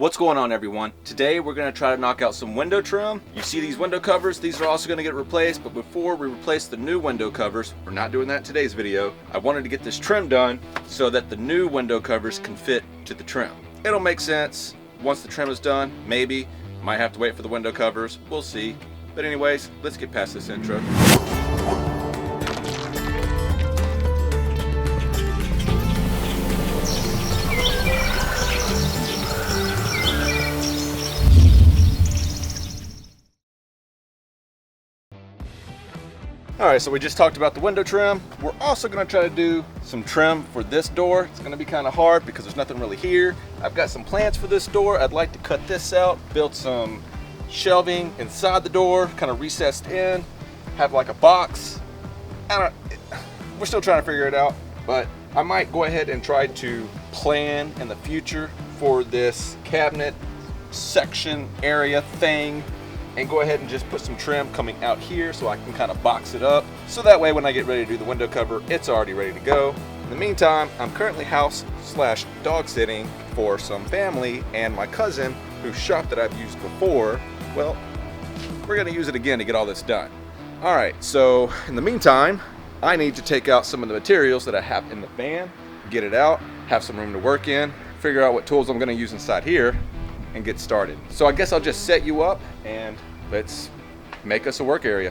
What's going on, everyone? Today we're going to try to knock out some window trim. You see these window covers, these are also going to get replaced, but before we replace the new window covers, we're not doing that in today's video. I wanted to get this trim done so that the new window covers can fit to the trim. It'll make sense once the trim is done. Maybe, might have to wait for the window covers, we'll see. But anyways, let's get past this intro. Alright, so we just talked about the window trim. We're also going to try to do some trim for this door. It's going to be kind of hard because there's nothing really here. I've got some plans for this door. I'd like to cut this out, build some shelving inside the door, kind of recessed in, have like a box. We're still trying to figure it out, but I might go ahead and try to plan in the future for this cabinet section area thing, and go ahead and just put some trim coming out here so I can kind of box it up. So that way when I get ready to do the window cover, it's already ready to go. In the meantime, I'm currently house/dog sitting for some family and my cousin whose shop that I've used before. Well, we're gonna use it again to get all this done. All right, so in the meantime, I need to take out some of the materials that I have in the van, get it out, have some room to work in, figure out what tools I'm gonna use inside here, and get started. So I guess I'll just set you up and let's make us a work area.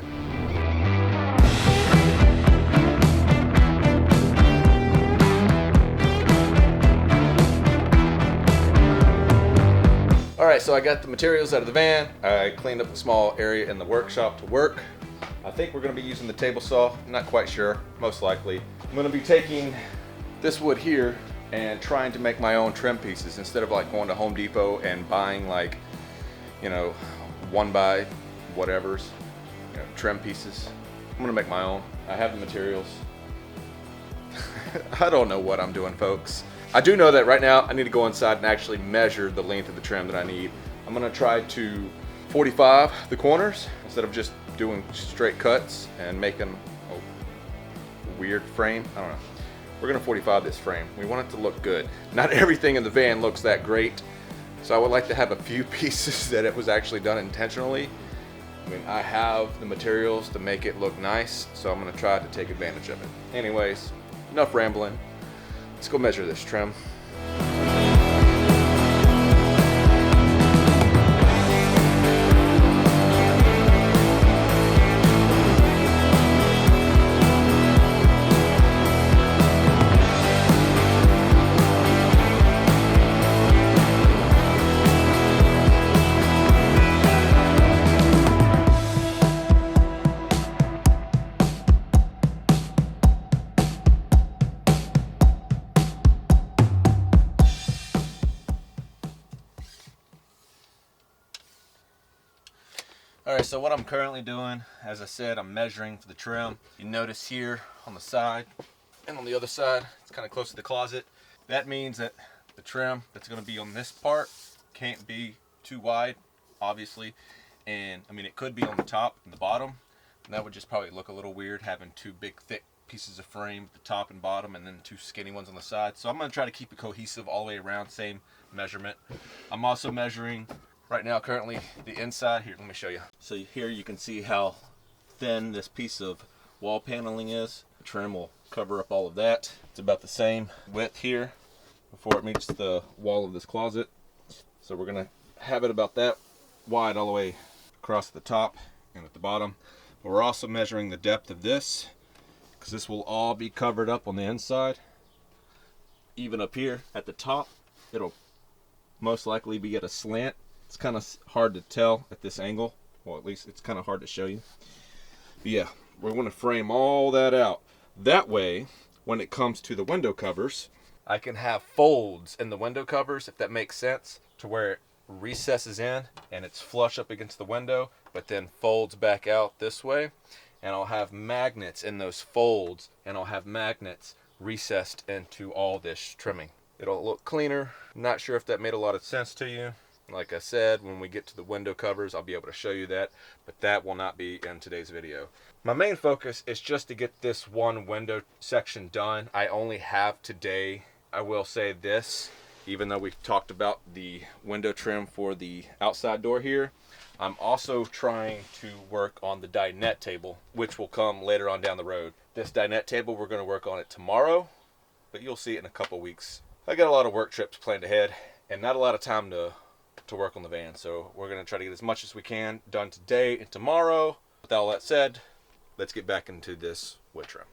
All right, so I got the materials out of the van. I cleaned up a small area in the workshop to work. I think we're gonna be using the table saw. I'm not quite sure, most likely. I'm gonna be taking this wood here and trying to make my own trim pieces instead of like going to Home Depot and buying like, you know, one by whatevers, you know, trim pieces. I'm gonna make my own. I have the materials. I don't know what I'm doing, folks. I do know that right now I need to go inside and actually measure the length of the trim that I need. I'm gonna try to 45 the corners instead of just doing straight cuts and making a weird frame. I don't know. We're gonna 45 this frame. We want it to look good. Not everything in the van looks that great, so I would like to have a few pieces that it was actually done intentionally. I mean, I have the materials to make it look nice, so I'm gonna try to take advantage of it. Anyways, enough rambling. Let's go measure this trim. Alright, so what I'm currently doing, as I said, I'm measuring for the trim. You notice here on the side and on the other side, it's kind of close to the closet. That means that the trim that's going to be on this part can't be too wide, obviously. And I mean, it could be on the top and the bottom. And that would just probably look a little weird having two big thick pieces of frame at the top and bottom and then two skinny ones on the side. So I'm going to try to keep it cohesive all the way around, same measurement. I'm also measuring right now, currently, the inside. Here, let me show you. So here you can see how thin this piece of wall paneling is. The trim will cover up all of that. It's about the same width here before it meets the wall of this closet. So we're gonna have it about that wide all the way across the top and at the bottom. But we're also measuring the depth of this, because this will all be covered up on the inside. Even up here at the top, it'll most likely be at a slant. It's kind of hard to tell at this angle. Well, at least it's kind of hard to show you. But yeah, we're going to frame all that out. That way, when it comes to the window covers, I can have folds in the window covers, if that makes sense, to where it recesses in and it's flush up against the window, but then folds back out this way. And I'll have magnets in those folds, and I'll have magnets recessed into all this trimming. It'll look cleaner. Not sure if that made a lot of sense to you. Like I said, when we get to the window covers, I'll be able to show you that, but that will not be in today's video. My main focus is just to get this one window section done. I only have today, I will say this, even though we've talked about the window trim for the outside door here, I'm also trying to work on the dinette table, which will come later on down the road. This dinette table, we're going to work on it tomorrow, but you'll see it in a couple weeks. I got a lot of work trips planned ahead and not a lot of time to work on the van, so we're going to try to get as much as we can done today and tomorrow. With all that said, let's get back into this wood trim.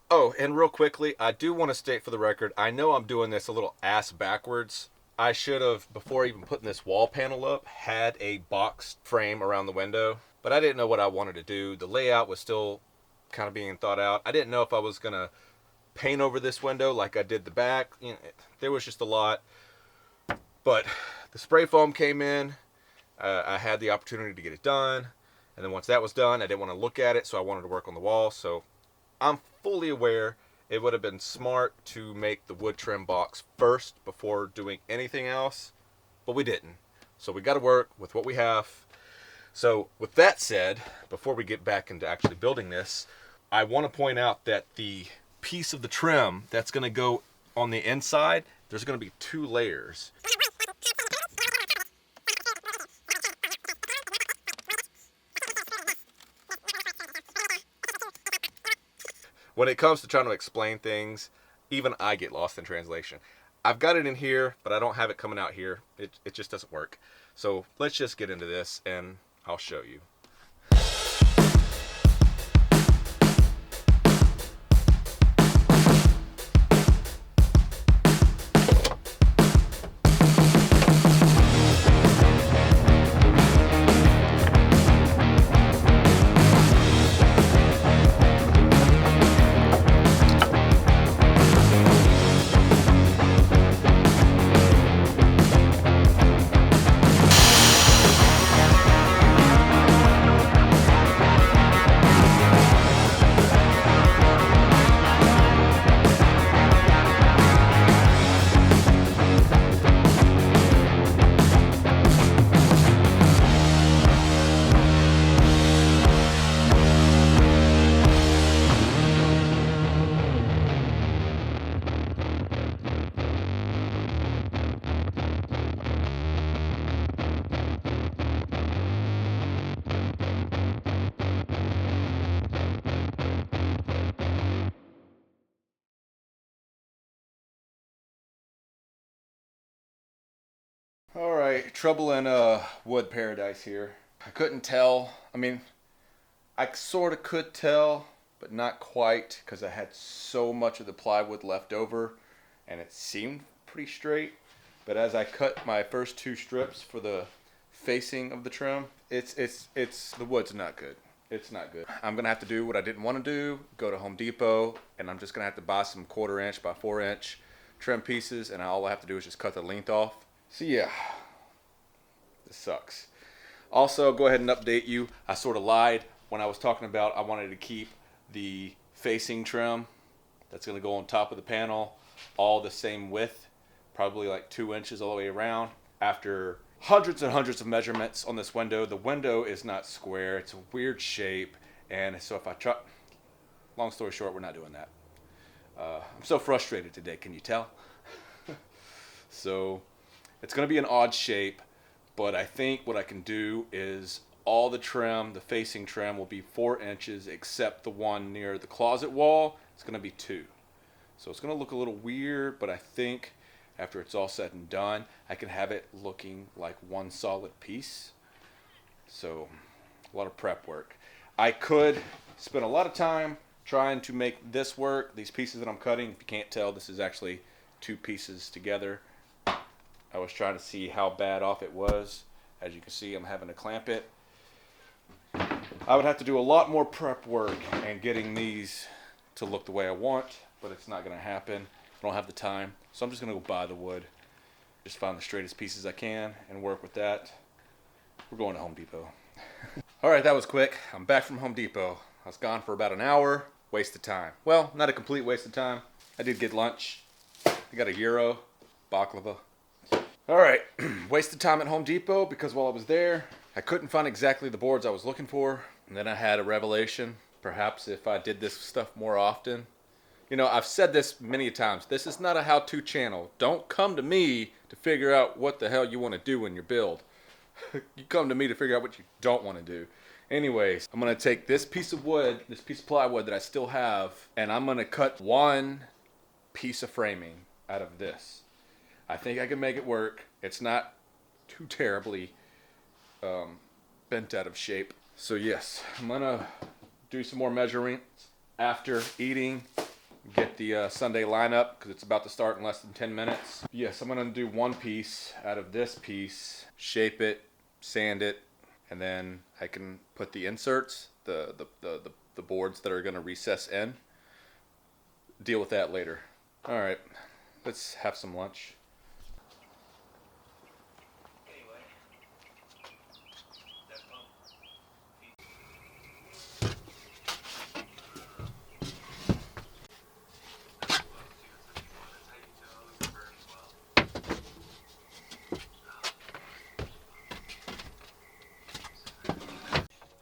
Oh, and real quickly, I do want to state for the record, I know I'm doing this a little ass backwards. I should have, before even putting this wall panel up, had a box frame around the window, but I didn't know what I wanted to do. The layout was still kind of being thought out. I didn't know if I was going to paint over this window like I did the back. You know, there was just a lot. But the spray foam came in. I had the opportunity to get it done. And then once that was done, I didn't want to look at it, so I wanted to work on the wall. So I'm fully aware it would have been smart to make the wood trim box first before doing anything else, but we didn't. So we got to work with what we have. So with that said, before we get back into actually building this, I want to point out that the piece of the trim that's going to go on the inside, there's going to be 2 layers. When it comes to trying to explain things, even I get lost in translation. I've got it in here, but I don't have it coming out here. It just doesn't work. So let's just get into this and I'll show you. All right, trouble in wood paradise here. I couldn't tell. I mean, I sort of could tell, but not quite, because I had so much of the plywood left over, and it seemed pretty straight. But as I cut my first 2 strips for the facing of the trim, it's the wood's not good. It's not good. I'm gonna have to do what I didn't want to do. Go to Home Depot, and I'm just gonna have to buy some 1/4 inch by 4 inch trim pieces, and all I have to do is just cut the length off. So yeah, this sucks. Also, go ahead and update you. I sort of lied when I was talking about I wanted to keep the facing trim that's going to go on top of the panel all the same width, probably like 2 inches all the way around. After hundreds and hundreds of measurements on this window, the window is not square. It's a weird shape, and so if I try, long story short, we're not doing that. I'm so frustrated today, can you tell? So it's going to be an odd shape, but I think what I can do is all the trim, the facing trim, will be 4 inches except the one near the closet wall. It's going to be 2. So it's going to look a little weird, but I think after it's all said and done, I can have it looking like one solid piece. So a lot of prep work. I could spend a lot of time trying to make this work. These pieces that I'm cutting, if you can't tell, this is actually 2 pieces together. I was trying to see how bad off it was. As you can see, I'm having to clamp it. I would have to do a lot more prep work and getting these to look the way I want, but it's not going to happen. I don't have the time, so I'm just going to go buy the wood. Just find the straightest pieces I can and work with that. We're going to Home Depot. All right, that was quick. I'm back from Home Depot. I was gone for about an hour. Waste of time. Well, not a complete waste of time. I did get lunch. I got a gyro, baklava. All right, wasted time at Home Depot because while I was there, I couldn't find exactly the boards I was looking for. And then I had a revelation. Perhaps if I did this stuff more often, You know, I've said this many times. This is not a how-to channel. Don't come to me to figure out what the hell you want to do in your build. You come to me to figure out what you don't want to do. Anyways, I'm going to take this piece of wood, this piece of plywood that I still have, and I'm going to cut one piece of framing out of this. I think I can make it work. It's not too terribly bent out of shape. So yes, I'm going to do some more measurements after eating. Get the Sunday lineup because it's about to start in less than 10 minutes. Yes, I'm going to do one piece out of this piece, shape it, sand it, and then I can put the inserts, the boards that are going to recess in. Deal with that later. All right, let's have some lunch.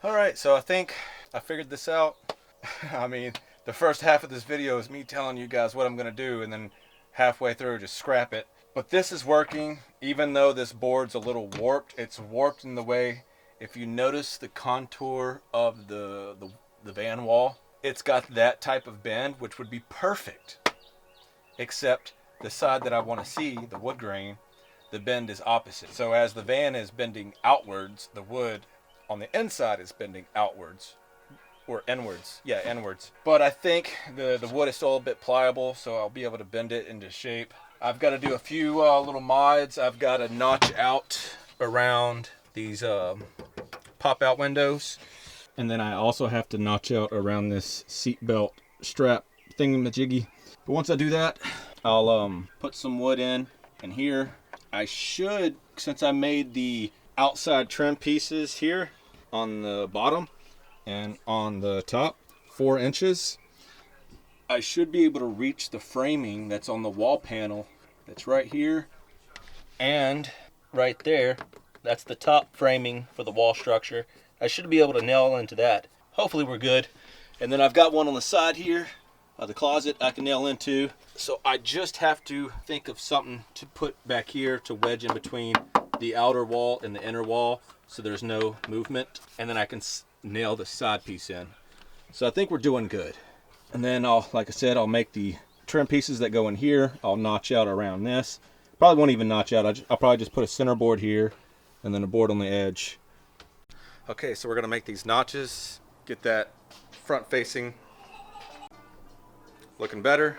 Alright, so I think I figured this out. I mean, the first half of this video is me telling you guys what I'm going to do, and then halfway through just scrap it. But this is working, even though this board's a little warped. It's warped in the way, if you notice the contour of the van wall, it's got that type of bend, which would be perfect. Except the side that I want to see, the wood grain, the bend is opposite. So as the van is bending outwards, the wood on the inside is bending outwards or inwards. Yeah, inwards. But I think the wood is still a bit pliable, so I'll be able to bend it into shape. I've got to do a few little mods. I've got to notch out around these pop-out windows. And then I also have to notch out around this seatbelt strap thingamajiggy. But once I do that, I'll put some wood in. And here, I should, since I made the outside trim pieces here on the bottom and on the top 4 inches, I should be able to reach the framing that's on the wall panel that's right here and right there. That's the top framing for the wall structure. I should be able to nail into that. Hopefully we're good. And then I've got one on the side here, the closet I can nail into. So I just have to think of something to put back here to wedge in between the outer wall and the inner wall so there's no movement, and then I can nail the side piece in. So I think we're doing good. And then I'll, like I said, I'll make the trim pieces that go in here. I'll notch out around this. Probably won't even notch out. I'll probably just put a center board here and then a board on the edge. Okay, so we're gonna make these notches, get that front facing looking better,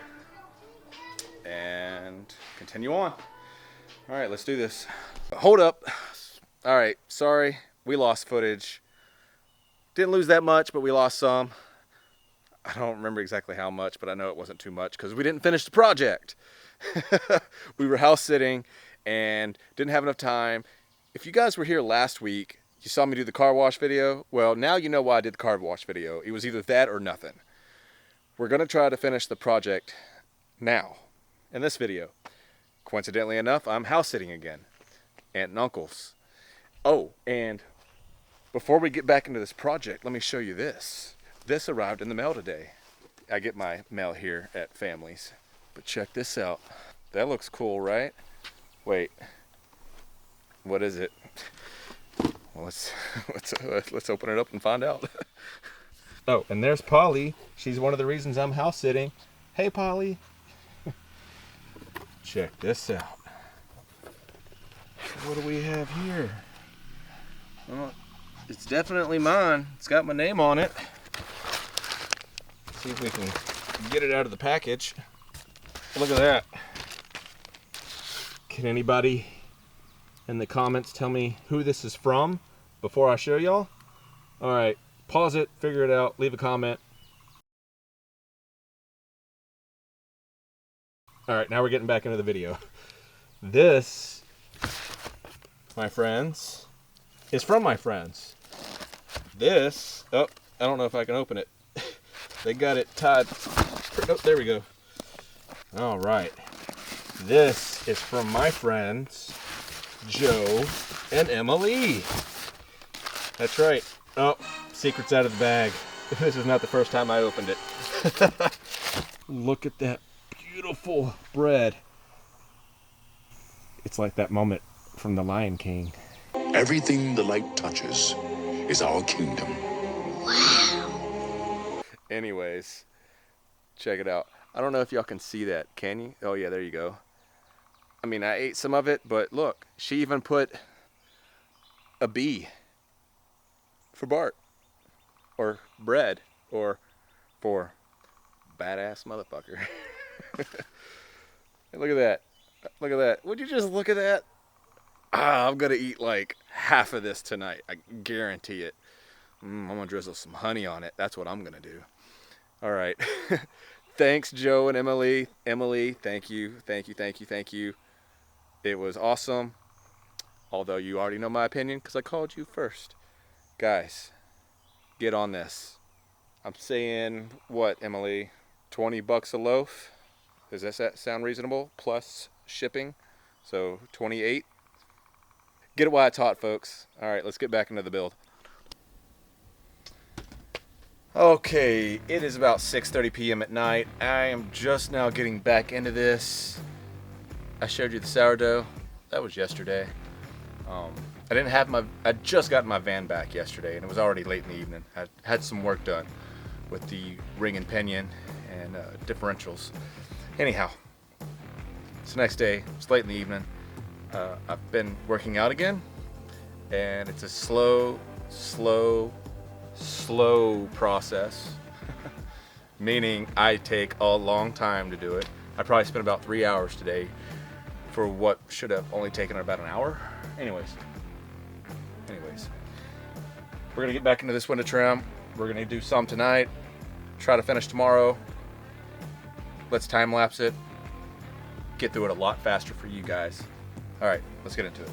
and continue on. All right, let's do this. Hold up. All right, sorry, we lost footage. Didn't lose that much, but we lost some. I don't remember exactly how much, but I know it wasn't too much because we didn't finish the project. We were house sitting and didn't have enough time. If you guys were here last week, you saw me do the car wash video. Well, now you know why I did the car wash video. It was either that or nothing. We're gonna try to finish the project now in this video. Coincidentally enough, I'm house sitting again. Aunt and uncles. Oh, and before we get back into this project, let me show you this. This arrived in the mail today. I get my mail here at Family's. But check this out. That looks cool, right? Wait. What is it? Well, let's open it up and find out. Oh, and there's Polly. She's one of the reasons I'm house sitting. Hey, Polly. Check this out. What do we have here? Well, it's definitely mine. It's got my name on it. See if we can get it out of the package. Look at that. Can anybody in the comments tell me who this is from before I show y'all? All right, pause it, figure it out, leave a comment. All right, now we're getting back into the video. This, my friends, is from my friends. This, oh, I don't know if I can open it. They got it tied. Oh, there we go. All right. This is from my friends, Joe and Emily. That's right. Oh, secret's out of the bag. This is not the first time I opened it. Look at that beautiful bread. It's like that moment from The Lion King. Everything the light touches is our kingdom. Anyways, check it out. I don't know if y'all can see that. Can you? Oh yeah, there you go. I mean, I ate some of it, but look, she even put a B for Bart, or bread, or for badass motherfucker. Hey, look at that. Look at that. Would you just look at that? I'm going to eat like half of this tonight. I guarantee it. I'm going to drizzle some honey on it. That's what I'm going to do. All right. Thanks, Joe and Emily. Emily, thank you. Thank you, thank you, thank you. It was awesome. Although you already know my opinion because I called you first. Guys, get on this. I'm saying, what, Emily? $20 a loaf? Does that sound reasonable? Plus shipping? So 28. Get it while it's hot, folks. All right, let's get back into the build. Okay, it is about 6:30 p.m. at night. I am just now getting back into this. I showed you the sourdough. That was yesterday. I just got my van back yesterday, and it was already late in the evening. I had some work done with the ring and pinion and differentials. Anyhow, it's the next day. It's late in the evening. I've been working out again, and it's a slow process. Meaning I take a long time to do it. I probably spent about 3 hours today for what should have only taken about an hour. Anyways, we're gonna get back into this window trim. We're gonna do some tonight, try to finish tomorrow. Let's time lapse it, get through it a lot faster for you guys. All right, let's get into it.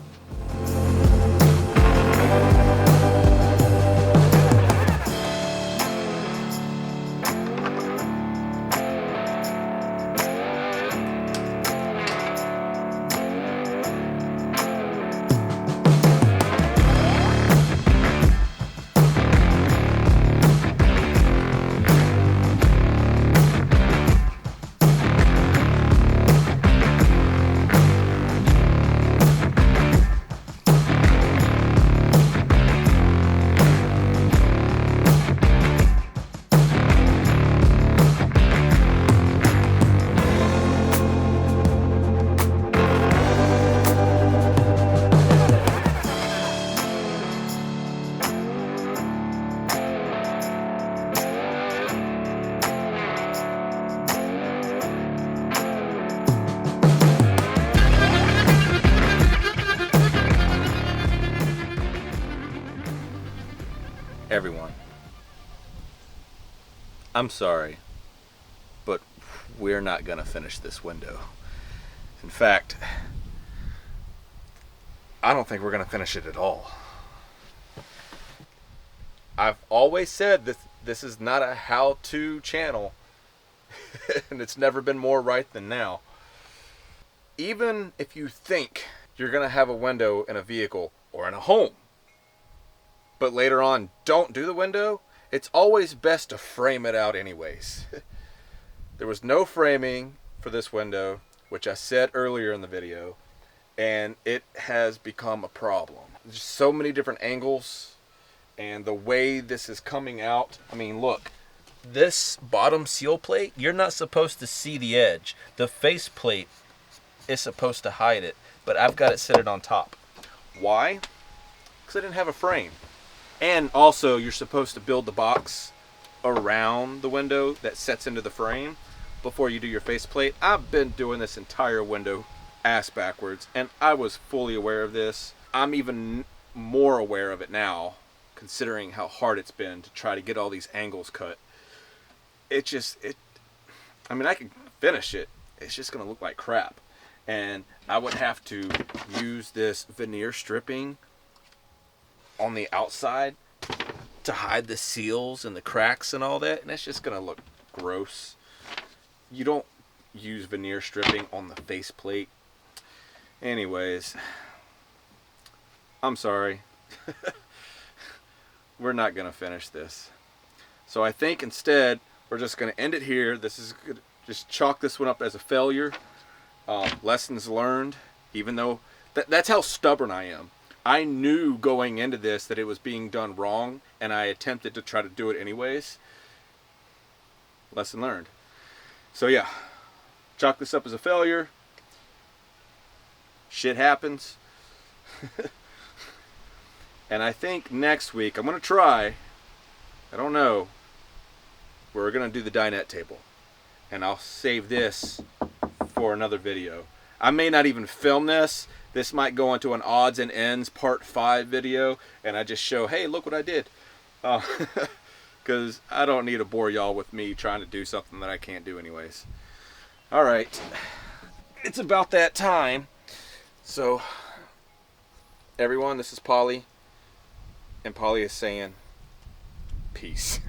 Everyone, I'm sorry, but we're not gonna finish this window. In fact, I don't think we're gonna finish it at all. I've always said this is not a how-to channel, and it's never been more right than now. Even if you think you're gonna have a window in a vehicle or in a home, but later on don't do the window, it's always best to frame it out anyways. There was no framing for this window, which I said earlier in the video, and it has become a problem. There's so many different angles, and the way this is coming out, I mean, look, this bottom seal plate, you're not supposed to see the edge. The face plate is supposed to hide it, but I've got it centered on top. Why? Because I didn't have a frame. And also, you're supposed to build the box around the window that sets into the frame before you do your faceplate. I've been doing this entire window ass backwards, and I was fully aware of this. I'm even more aware of it now, considering how hard it's been to try to get all these angles cut. I mean, I can finish it. It's just going to look like crap. And I would have to use this veneer stripping on the outside to hide the seals and the cracks and all that, and it's just gonna look gross. You don't use veneer stripping on the faceplate. Anyways, I'm sorry. We're not gonna finish this. So I think instead we're just gonna end it here. This is just chalk this one up as a failure. Lessons learned, even though that's how stubborn I am. I knew going into this that it was being done wrong, and I attempted to try to do it anyways. Lesson learned. So yeah, chalk this up as a failure. Shit happens. And I think next week I'm going to try, I don't know, we're going to do the dinette table. And I'll save this for another video. I may not even film this. This might go into an odds and ends part 5 video, and I just show, hey, look what I did. Because I don't need to bore y'all with me trying to do something that I can't do anyways. All right, it's about that time. So, everyone, this is Polly, and Polly is saying, peace.